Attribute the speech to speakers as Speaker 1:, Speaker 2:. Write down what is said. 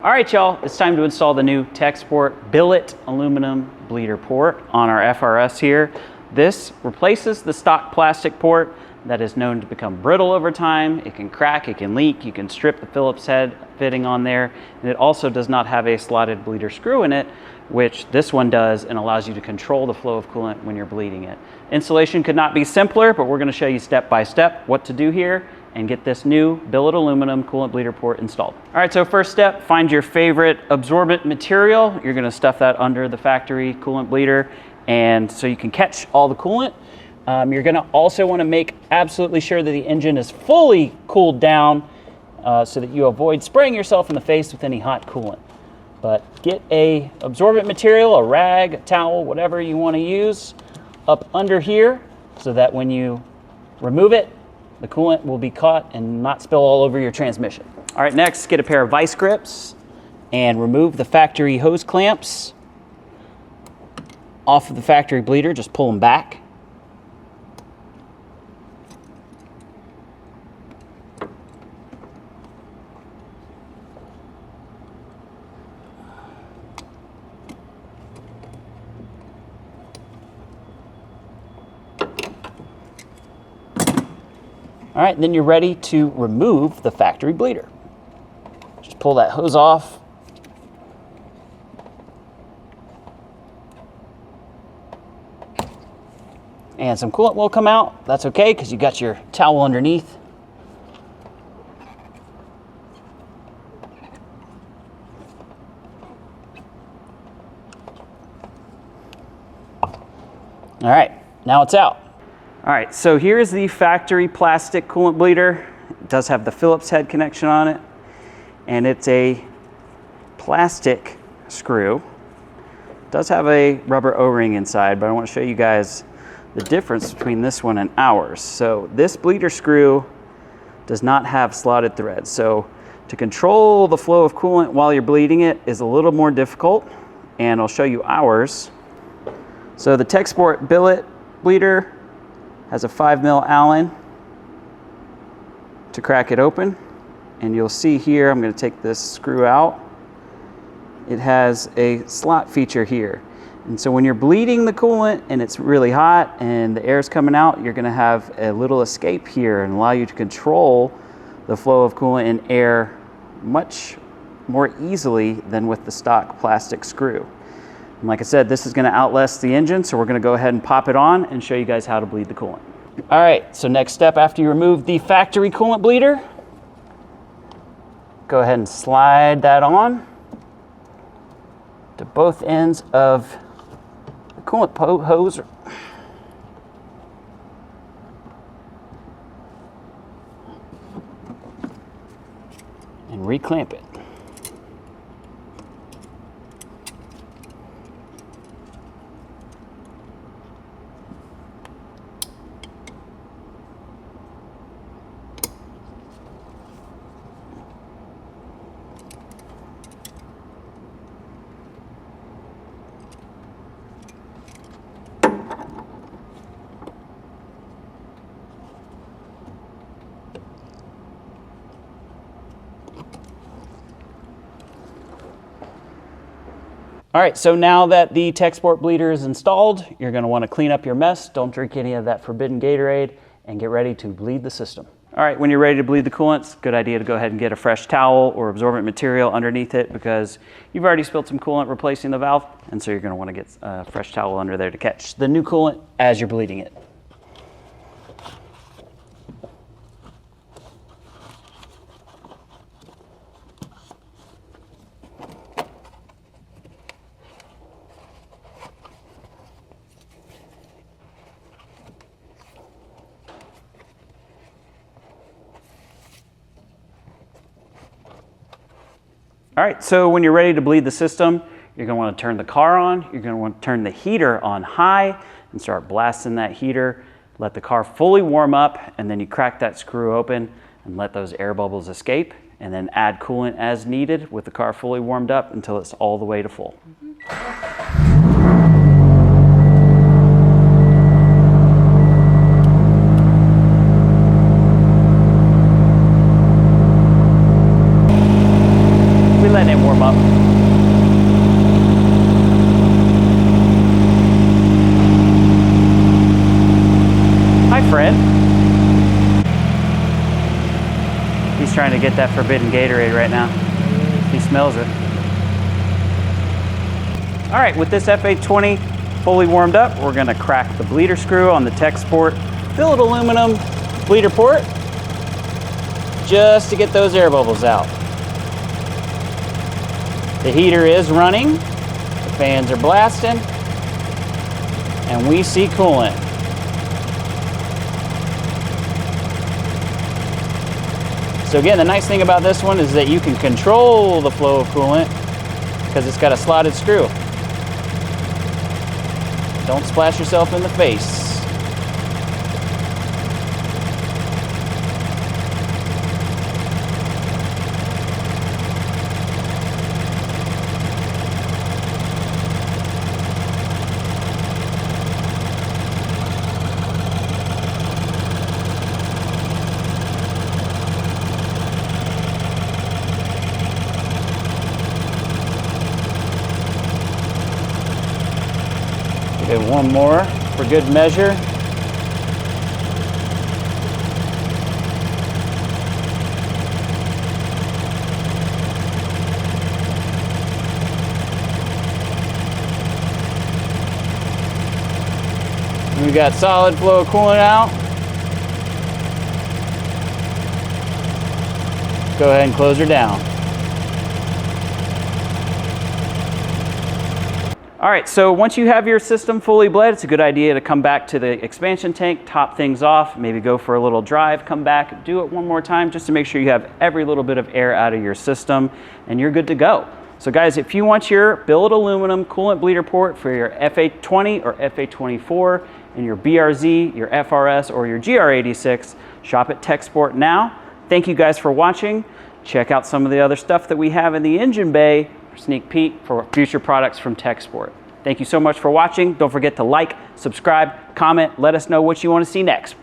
Speaker 1: All right, y'all, it's time to install the new TEQSPORT billet aluminum bleeder port on our FRS here. This replaces the stock plastic port that is known to become brittle over time. It can crack, it can leak, you can strip the Phillips head fitting on there, and it also does not have a slotted bleeder screw in it, which this one does and allows you to control the flow of coolant when you're bleeding it. Installation could not be simpler, but we're going to show you step by step what to do here and get this new billet aluminum coolant bleeder port installed. All right, so first step, find your favorite absorbent material. You're gonna stuff that under the factory coolant bleeder, and so you can catch all the coolant. You're gonna also wanna make absolutely sure that the engine is fully cooled down so that you avoid spraying yourself in the face with any hot coolant. But get a absorbent material, a rag, a towel, whatever you wanna use, up under here so that when you remove it, the coolant will be caught and not spill all over your transmission. All right, next, get a pair of vice grips and remove the factory hose clamps off of the factory bleeder. Just pull them back. All right, then you're ready to remove the factory bleeder. Just pull that hose off. And some coolant will come out. That's okay, because you got your towel underneath. All right, now it's out. All right, so here's the factory plastic coolant bleeder. It does have the Phillips head connection on it, and it's a plastic screw. It does have a rubber O-ring inside, but I want to show you guys the difference between this one and ours. So this bleeder screw does not have slotted threads. So to control the flow of coolant while you're bleeding it is a little more difficult, and I'll show you ours. So the TEQSPORT billet bleeder has a 5mm Allen to crack it open. And you'll see here, I'm gonna take this screw out. It has a slot feature here. And so when you're bleeding the coolant and it's really hot and the air's coming out, you're gonna have a little escape here and allow you to control the flow of coolant and air much more easily than with the stock plastic screw. And like I said, this is gonna outlast the engine, so we're gonna go ahead and pop it on and show you guys how to bleed the coolant. All right, so next step after you remove the factory coolant bleeder, go ahead and slide that on to both ends of the coolant hose. And reclamp it. All right, so now that the TEQSPORT bleeder is installed, you're gonna wanna clean up your mess. Don't drink any of that forbidden Gatorade and get ready to bleed the system. All right, when you're ready to bleed the coolant, it's a good idea to go ahead and get a fresh towel or absorbent material underneath it because you've already spilled some coolant replacing the valve, and so you're gonna wanna get a fresh towel under there to catch the new coolant as you're bleeding it. All right, so when you're ready to bleed the system, you're gonna wanna turn the car on, you're gonna wanna turn the heater on high and start blasting that heater. Let the car fully warm up, and then you crack that screw open and let those air bubbles escape, and then add coolant as needed with the car fully warmed up until it's all the way to full. let it warm warm up. Hi, Fred. He's trying to get that forbidden Gatorade right now. He smells it. All right, with this F820 fully warmed up, we're gonna crack the bleeder screw on the TEQSPORT billet aluminum bleeder port just to get those air bubbles out. The heater is running, the fans are blasting, and we see coolant. So again, the nice thing about this one is that you can control the flow of coolant because it's got a slotted screw. Don't splash yourself in the face. Okay, one more for good measure. We got solid flow of coolant out. Go ahead and close her down. All right, so once you have your system fully bled, it's a good idea to come back to the expansion tank, top things off, maybe go for a little drive, come back, do it one more time just to make sure you have every little bit of air out of your system and you're good to go. So guys, if you want your billet aluminum coolant bleeder port for your F820 or F824 and your BRZ, your FRS, or your GR86, shop at TEQSPORT now. Thank you guys for watching. Check out some of the other stuff that we have in the engine bay. Sneak peek for future products from TEQSPORT. Thank you so much for watching. Don't forget to like, subscribe, comment, let us know what you want to see next.